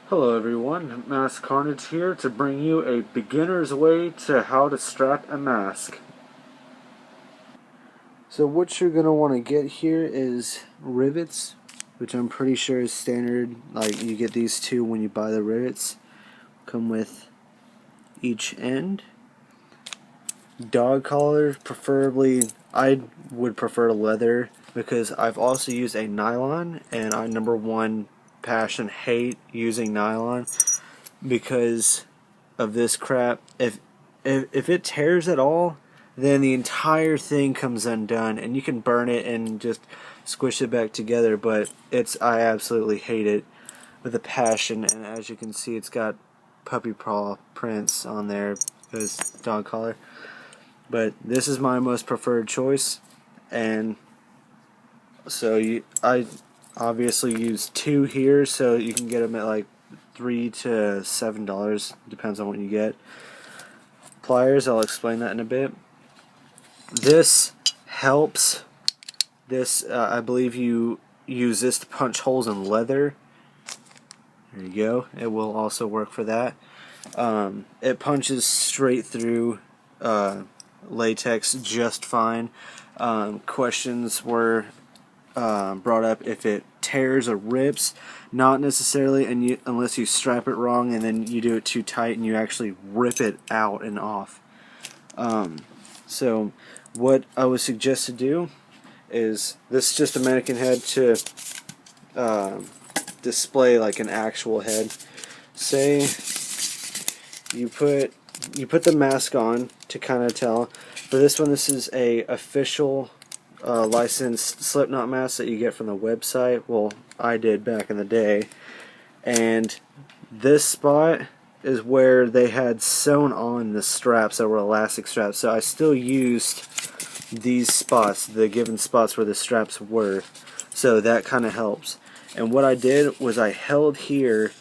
Hello everyone, Mask Carnage here to bring you a beginner's way to how to strap a mask. So what you're going to want to get here is rivets, which I'm pretty sure is standard. Like, you get these two when you buy the rivets. Come with each end. Dog collar, preferably, I would prefer leather because I've also used a nylon, and I number one passion hate using nylon because of this crap. If it tears at all, then the entire thing comes undone, and you can burn it and just squish it back together. But I absolutely hate it with a passion. And as you can see, it's got puppy paw prints on there because dog collar. But this is my most preferred choice, and so I obviously use two here, so you can get them at like $3 to $7, depends on what you get. Pliers, I'll explain that in a bit. This helps. This I believe you use this to punch holes in leather. There you go. It will also work for that. It punches straight through latex just fine. Questions were brought up if it tears or rips. Not necessarily, and unless you strap it wrong and then you do it too tight and you actually rip it out and off. So what I would suggest to do is, this is just a mannequin head to display like an actual head. Say you put the mask on to kind of tell. For this one, this is a official licensed Slipknot mask that you get from the website. Well, I did back in the day. And this spot is where they had sewn on the straps that were elastic straps. So I still used these spots, the given spots where the straps were. So that kind of helps. And what I did was I held here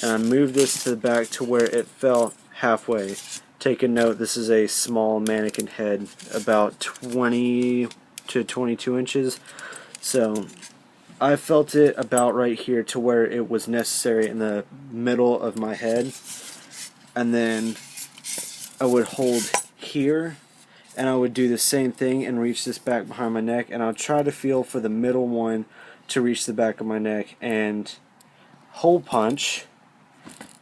and I moved this to the back to where it fell halfway. Take a note, this is a small mannequin head, about 20 to 22 inches. So I felt it about right here to where it was necessary in the middle of my head. And then I would hold here, and I would do the same thing and reach this back behind my neck, and I'll try to feel for the middle one to reach the back of my neck and hole punch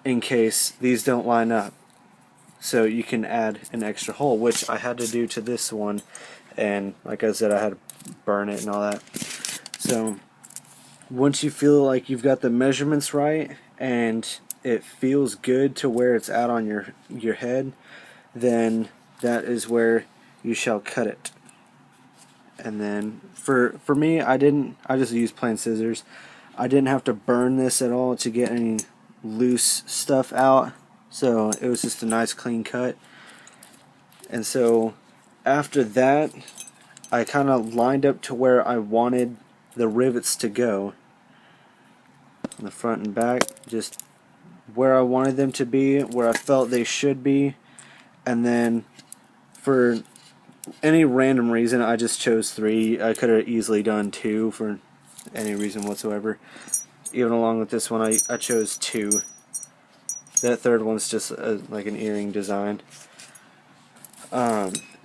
in case these don't line up. So you can add an extra hole, which I had to do to this one, and like I said, I had to burn it and all that. So once you feel like you've got the measurements right and it feels good to where it's at on your head, then that is where you shall cut it. And then for me, I just used plain scissors. I didn't have to burn this at all to get any loose stuff out, so it was just a nice clean cut. And so after that, I kind of lined up to where I wanted the rivets to go on the front and back, just where I wanted them to be, where I felt they should be. And then for any random reason, I just chose 3. I could have easily done 2 for any reason whatsoever. Even along with this one, I chose 2. That third one's just like an earring design.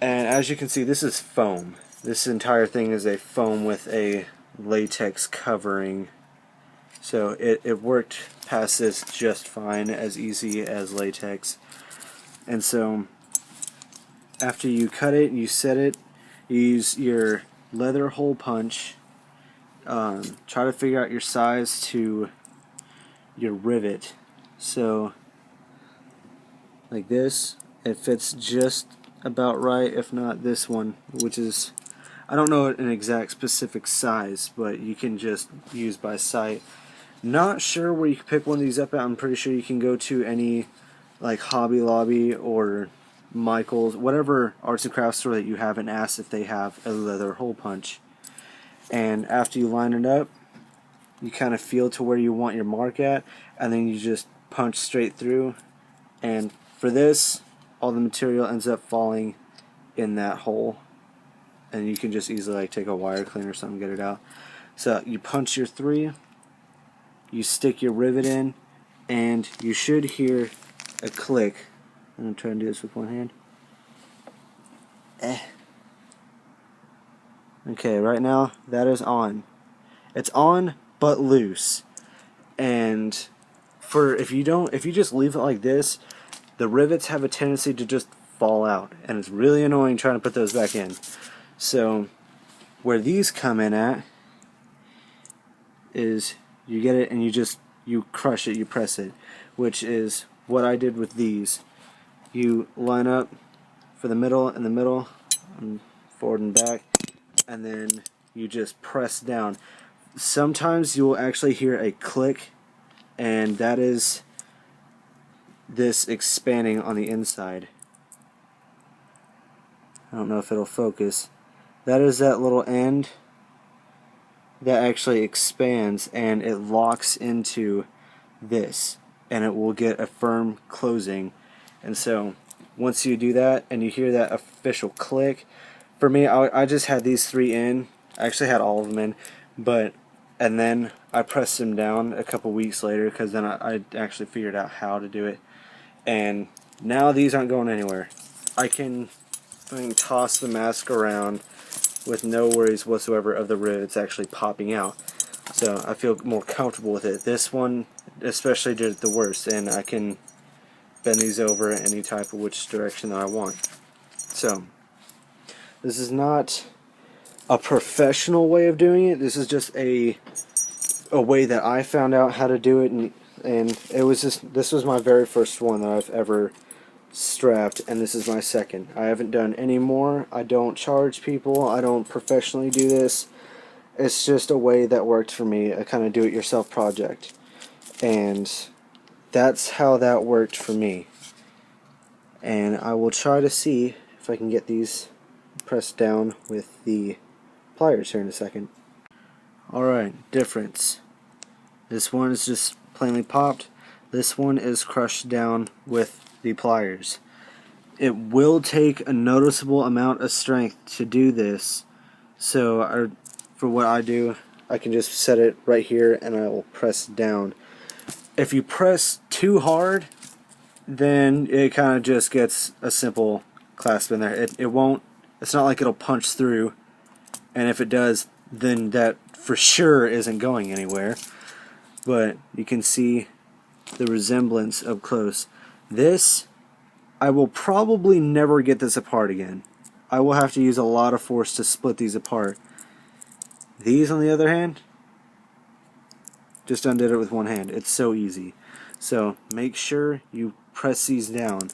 And as you can see, this is foam. This entire thing is a foam with a latex covering. So it worked past this just fine, as easy as latex. And so after you cut it, you set it, you use your leather hole punch. Try to figure out your size to your rivet. So like this, it fits just about right, if not this one, which is, I don't know an exact specific size, but you can just use by sight. Not sure where you can pick one of these up at. I'm pretty sure you can go to any like Hobby Lobby or Michael's, whatever arts and crafts store that you have, and ask if they have a leather hole punch. And after you line it up, you kind of feel to where you want your mark at, and then you just punch straight through. And for this, all the material ends up falling in that hole, and you can just easily like take a wire cleaner or something, get it out. So you punch your 3, you stick your rivet in, and you should hear a click. I'm going to try and do this with one hand. Okay, right now that is on. It's on but loose. And if you just leave it like this, the rivets have a tendency to just fall out, and it's really annoying trying to put those back in. So where these come in at is you get it and you crush it, you press it, which is what I did with these. You line up for the middle and the middle, and forward and back, and then you just press down. Sometimes you will actually hear a click, and that is this expanding on the inside. I don't know if it'll focus. That is that little end that actually expands, and it locks into this, and it will get a firm closing. And so once you do that and you hear that official click, for me, I just had these three in. I actually had all of them in, and then I pressed them down a couple weeks later, because then I actually figured out how to do it, and now these aren't going anywhere. I can toss the mask around with no worries whatsoever of the rivets actually popping out. So I feel more comfortable with it. This one especially did it the worst, and I can bend these over any type of which direction that I want. So this is not a professional way of doing it. This is just a way that I found out how to do it, and it was this was my very first one that I've ever strapped, and this is my second. I haven't done any more. I don't charge people. I don't professionally do this. It's just a way that worked for me, a kind of do-it-yourself project, and that's how that worked for me. And I will try to see if I can get these pressed down with the pliers here in a second. Alright, difference. This one is just plainly popped. This one is crushed down with the pliers. It will take a noticeable amount of strength to do this, so for what I do, I can just set it right here and I will press down. If you press too hard, then it kind of just gets a simple clasp in there. It's not like it'll punch through, and if it does, then that for sure isn't going anywhere. But you can see the resemblance up close. This, I will probably never get this apart again. I will have to use a lot of force to split these apart. These, on the other hand, just undid it with one hand. It's so easy. So make sure you press these down.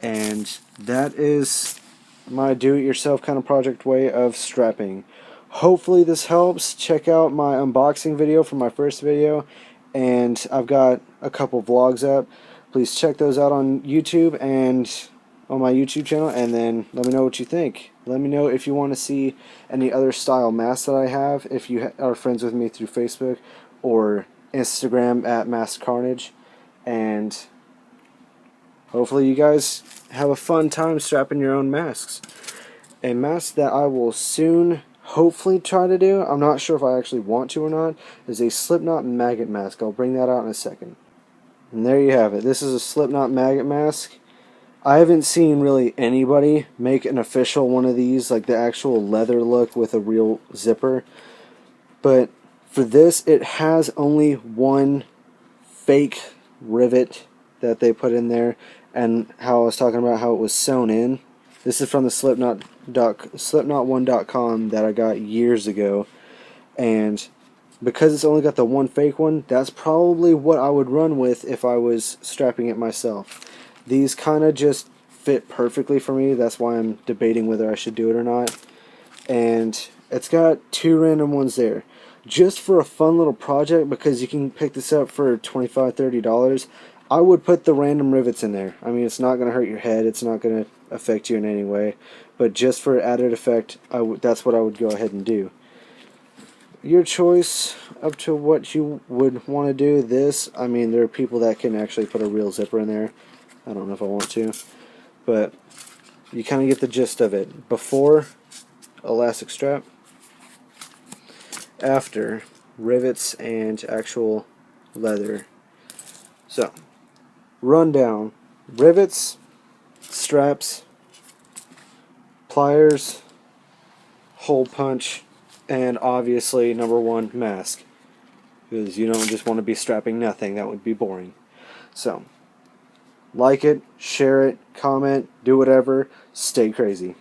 And that is my do-it-yourself kind of project way of strapping. Hopefully this helps. Check out my unboxing video from my first video, and I've got a couple vlogs up. Please check those out on YouTube and on my YouTube channel, and then let me know what you think. Let me know if you want to see any other style masks that I have, if you are friends with me through Facebook or Instagram at Mask Carnage, and hopefully you guys have a fun time strapping your own masks. A mask that I will soon hopefully try to do, I'm not sure if I actually want to or not, is a Slipknot maggot mask. I'll bring that out in a second. And there you have it. This is a Slipknot maggot mask. I haven't seen really anybody make an official one of these, like the actual leather look with a real zipper. But for this, it has only one fake rivet that they put in there, and how I was talking about how it was sewn in. This is from the Slipknot1.com that I got years ago, and because it's only got the one fake one, that's probably what I would run with if I was strapping it myself. These kind of just fit perfectly for me. That's why I'm debating whether I should do it or not. And it's got two random ones there. Just for a fun little project, because you can pick this up for $25, $30, I would put the random rivets in there. I mean, it's not going to hurt your head. It's not going to affect you in any way. But just for added effect, that's what I would go ahead and do. Your choice up to what you would want to do. This, I mean, there are people that can actually put a real zipper in there. I don't know if I want to. But you kind of get the gist of it. Before, elastic strap. After, rivets and actual leather. So, rundown: rivets, straps, pliers, hole punch, and obviously number one, mask. Because you don't just want to be strapping nothing, that would be boring. So, like it, share it, comment, do whatever, stay crazy.